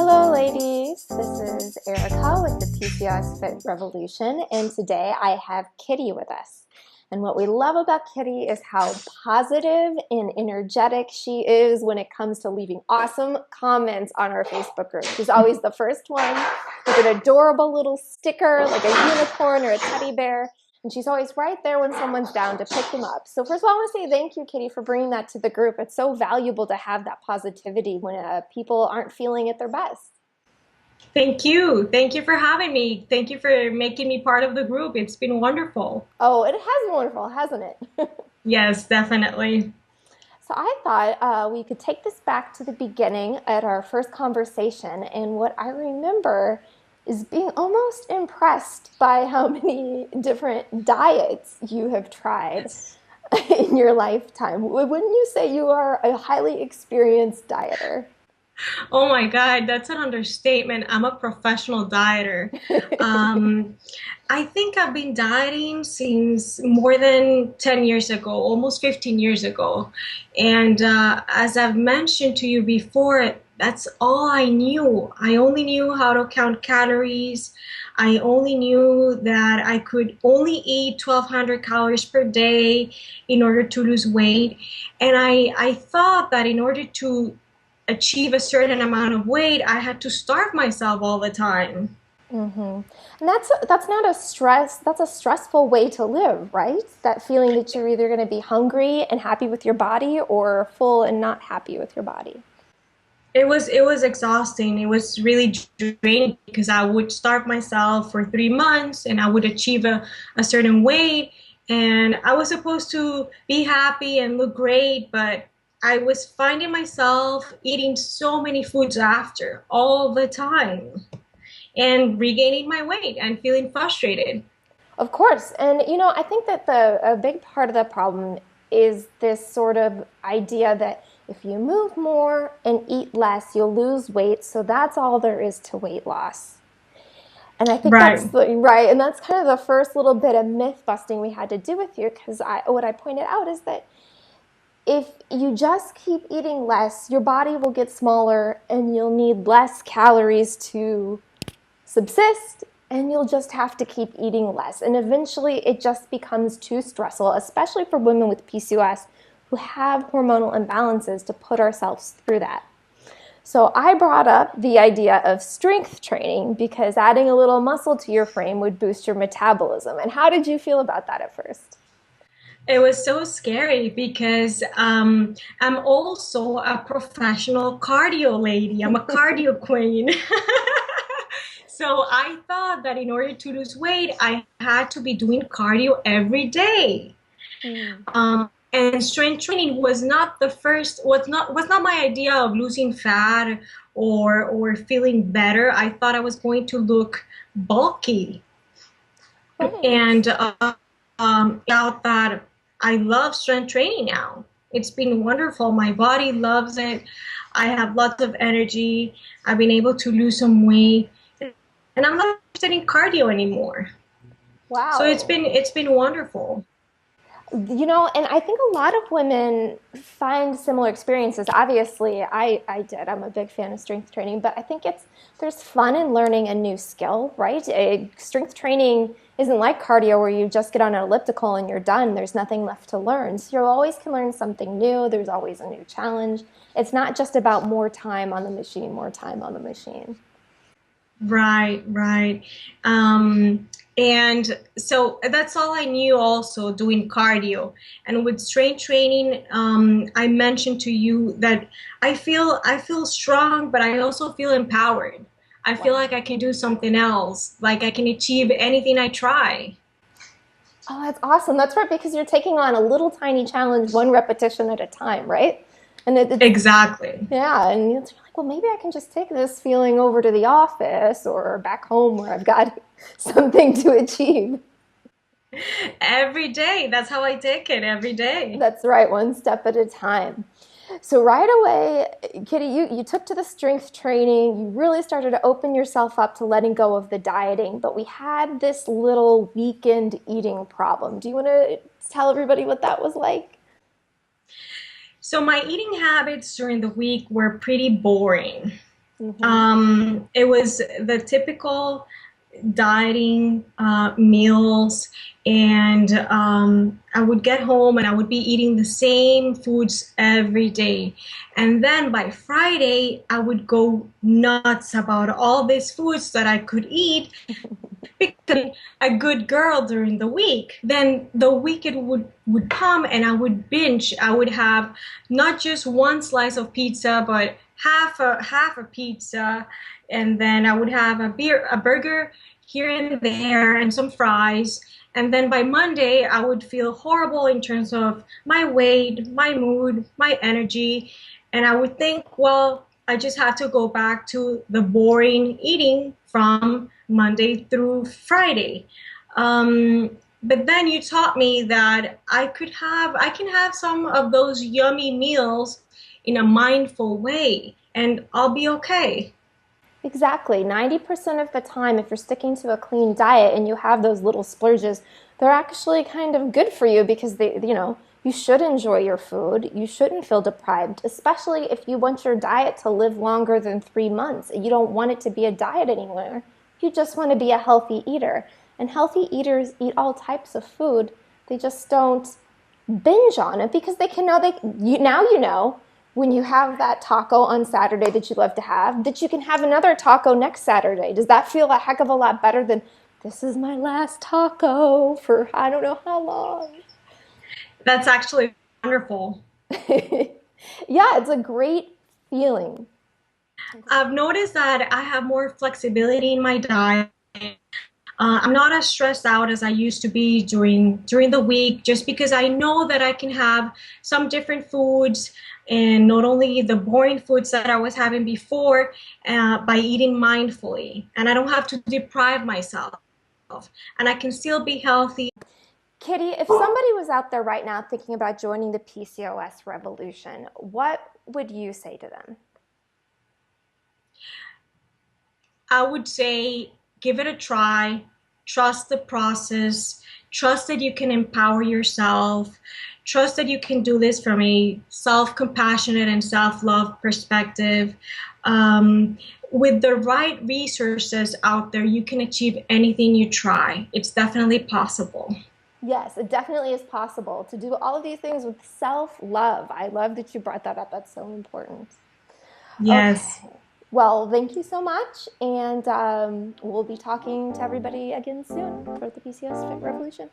Hello, ladies. This is Erica with the PCOS Fit Revolution, and today I have Kitty with us. And what we love about Kitty is how positive and energetic she is when it comes to leaving awesome comments on our Facebook group. She's always the first one with an adorable little sticker like a unicorn or a teddy bear. And she's always right there when someone's down to pick them up. So first of all, I want to say thank you, Kitty, for bringing that to the group. It's so valuable to have that positivity when people aren't feeling at their best. Thank you. Thank you for having me. Thank you for making me part of the group. It's been wonderful. Oh, it has been wonderful, hasn't it? Yes, definitely. So I thought we could take this back to the beginning at our first conversation. And what I remember is being almost impressed by how many different diets you have tried in your lifetime. Wouldn't you say you are a highly experienced dieter? Oh my God, that's an understatement. I'm a professional dieter. Um, I think I've been dieting since more than 10 years ago, almost 15 years ago. And as I've mentioned to you before, that's all I knew. I only knew how to count calories. I only knew that I could only eat 1,200 calories per day in order to lose weight. And I thought that in order to achieve a certain amount of weight, I had to starve myself all the time. Hmm. And that's not a stress. That's a stressful way to live, right? That feeling that you're either going to be hungry and happy with your body or full and not happy with your body. It was exhausting. It was really draining because I would starve myself for 3 months and I would achieve a certain weight and I was supposed to be happy and look great, but I was finding myself eating so many foods after all the time and regaining my weight and feeling frustrated. Of course. And I think that the a big part of the problem is this sort of idea that if you move more and eat less, you'll lose weight. So that's all there is to weight loss. And I think that's Right. right. And that's kind of the first little bit of myth busting we had to do with you because what I pointed out is that if you just keep eating less, your body will get smaller and you'll need less calories to subsist, and you'll just have to keep eating less. And eventually it just becomes too stressful, especially for women with PCOS who have hormonal imbalances to put ourselves through that. So I brought up the idea of strength training because adding a little muscle to your frame would boost your metabolism. And how did you feel about that at first? It was so scary because I'm also a professional cardio lady. I'm a cardio queen. So I thought that in order to lose weight, I had to be doing cardio every day. Mm. And strength training was not my idea of losing fat or feeling better. I thought I was going to look bulky. Right. And out that I love strength training now. It's been wonderful. My body loves it. I have lots of energy. I've been able to lose some weight, and I'm not interested in cardio anymore. So it's Wow. been it's been wonderful. And I think a lot of women find similar experiences. Obviously, I did. I'm a big fan of strength training, but I think there's fun in learning a new skill, right? Strength training isn't like cardio where you just get on an elliptical and you're done. There's nothing left to learn. So you always can learn something new. There's always a new challenge. It's not just about more time on the machine, more time on the machine. Right, right. Um, and so that's all I knew also doing cardio. And with strength training, I mentioned to you that I feel strong, but I also feel empowered. I feel Wow. like I can do something else, like I can achieve anything I try. Oh, that's awesome. That's right, because you're taking on a little tiny challenge, one repetition at a time, right? And it's Exactly. yeah, and you're like, well, maybe I can just take this feeling over to the office or back home where I've got something to achieve. Every day. That's how I take it every day. That's right, one step at a time. So right away, Kitty, you took to the strength training. You really started to open yourself up to letting go of the dieting, but we had this little weekend eating problem. Do you want to tell everybody what that was like? So my eating habits during the week were pretty boring. Mm-hmm. It was the typical dieting meals, and I would get home and I would be eating the same foods every day. And then by Friday, I would go nuts about all these foods that I could eat because a good girl during the week. Then the weekend would come and I would binge. I would have not just one slice of pizza, but half a pizza, and then I would have a burger here and there, and some fries. And then by Monday, I would feel horrible in terms of my weight, my mood, my energy, and I would think, well, I just have to go back to the boring eating from Monday through Friday. But then you taught me that I can have some of those yummy meals in a mindful way, and I'll be okay. Exactly. 90% of the time, if you're sticking to a clean diet and you have those little splurges, they're actually kind of good for you because you should enjoy your food. You shouldn't feel deprived, especially if you want your diet to live longer than 3 months. You don't want it to be a diet anymore. You just want to be a healthy eater. And healthy eaters eat all types of food. They just don't binge on it because they can know now you know when you have that taco on Saturday that you love to have, that you can have another taco next Saturday. Does that feel a heck of a lot better than this is my last taco for I don't know how long? That's actually wonderful. Yeah, it's a great feeling. I've noticed that I have more flexibility in my diet. I'm not as stressed out as I used to be during the week, just because I know that I can have some different foods, and not only the boring foods that I was having before, by eating mindfully, and I don't have to deprive myself, and I can still be healthy. Kitty, if somebody was out there right now thinking about joining the PCOS revolution, what would you say to them? I would say give it a try, trust the process, trust that you can empower yourself, trust that you can do this from a self compassionate and self love perspective. Um, with the right resources out there, you can achieve anything you try. It's definitely possible. Yes, it definitely is possible to do all of these things with self love. I love that you brought that up. That's so important. Yes. Okay. Well, thank you so much. And we'll be talking to everybody again soon for the PCOS Fit Revolution.